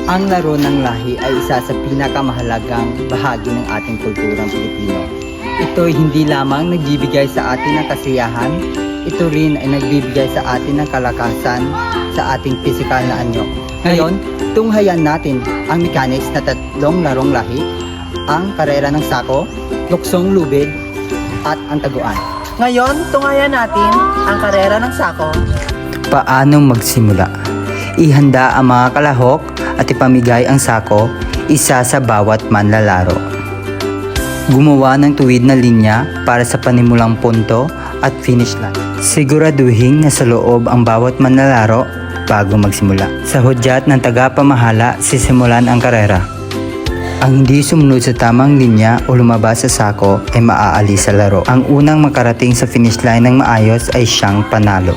Ang laro ng lahi ay isa sa pinakamahalagang bahagi ng ating kulturang Pilipino. Ito ay hindi lamang nagbibigay sa atin ng kasiyahan, ito rin ay nagbibigay sa atin ng kalakasan sa ating pisikal na anyo. Ngayon, tunghayan natin ang mechanics na tatlong larong lahi, ang karera ng sako, luksong lubid, at ang taguan. Ngayon, tunghayan natin ang karera ng sako. Paano magsimula? Ihanda ang mga kalahok at ipamigay ang sako, isa sa bawat manlalaro. Gumawa ng tuwid na linya para sa panimulang punto at finish line. Siguraduhin na sa loob ang bawat manlalaro bago magsimula. Sa hudyat ng tagapamahala, sisimulan ang karera. Ang hindi sumunod sa tamang linya o lumabas sa sako ay maaalis sa laro. Ang unang makarating sa finish line ng maayos ay siyang panalo.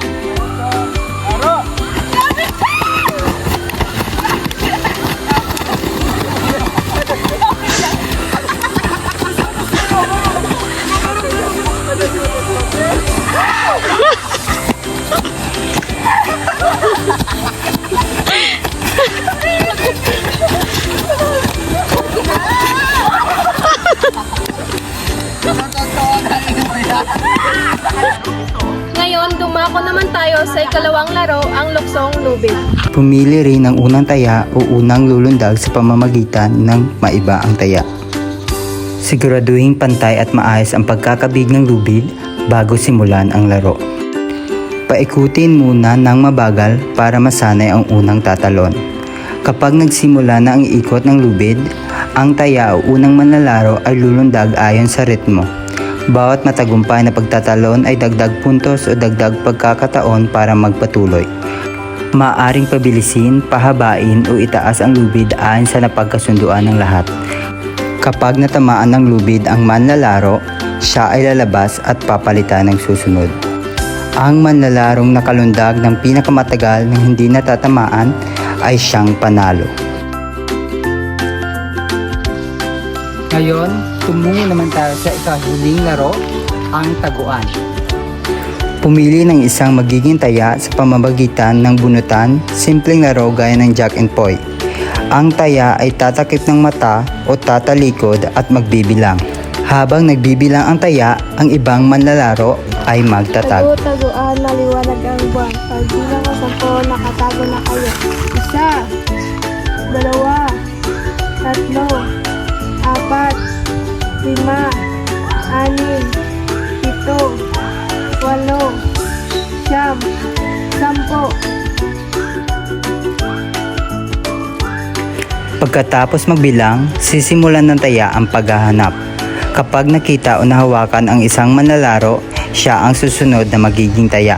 Ngayon, dumako naman tayo sa ikalawang laro, ang luksong lubid. Pumili rin ng unang taya o unang lulundag sa pamamagitan ng maiba ang taya. Siguraduhin pantay at maayos ang pagkakabig ng lubid bago simulan ang laro. Paikutin muna ng mabagal para masanay ang unang tatalon. Kapag nagsimula na ang ikot ng lubid, ang taya o unang manlalaro ay lulundag ayon sa ritmo. Bawat matagumpay na pagtatalon ay dagdag puntos o dagdag pagkakataon para magpatuloy. Maaring pabilisin, pahabain o itaas ang lubid ayon sa napagkasunduan ng lahat. Kapag natamaan ng lubid ang manlalaro, siya ay lalabas at papalitan ng susunod. Ang manlalarong nakalundag ng pinakamatagal na hindi natatamaan ay siyang panalo. Ngayon, tumungo naman tayo sa ikahuling laro, ang taguan. Pumili ng isang magiging taya sa pamamagitan ng bunutan, simpleng laro gaya ng Jack and Poy. Ang taya ay tatakip ng mata o tatalikod at magbibilang. Habang nagbibilang ang taya, ang ibang manlalaro ay magtatag. Taguan, maliwanag ang buwan. Pag bilang ko 10, nakatago na kayo. 1, 2, 3, 4, 5, 6, 7, 8, 9, 10. Pagkatapos magbilang, sisimulan ng taya ang paghahanap. Kapag nakita o nahawakan ang isang manlalaro, siya ang susunod na magiging taya.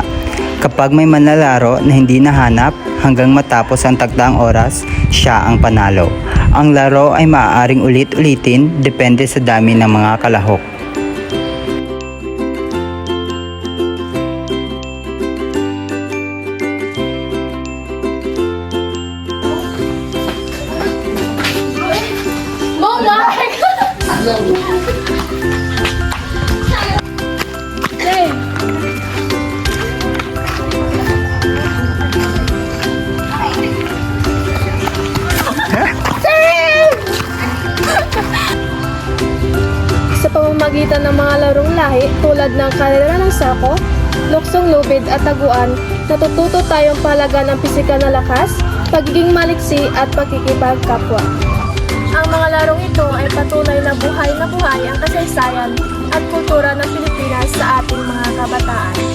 Kapag may manlalaro na hindi nahanap hanggang matapos ang takdang oras, siya ang panalo. Ang laro ay maaaring ulit-ulitin depende sa dami ng mga kalahok. Sa pamamagitan ng mga larong lahi tulad ng karera ng sako, luksong lubid at taguan, natututo tayong pahalaga ng pisikal na lakas, pagiging maliksi at pagkikipagkapwa. Ang mga larong ito ay patunay na buhay ang kasaysayan at kultura ng Pilipinas sa ating mga kabataan.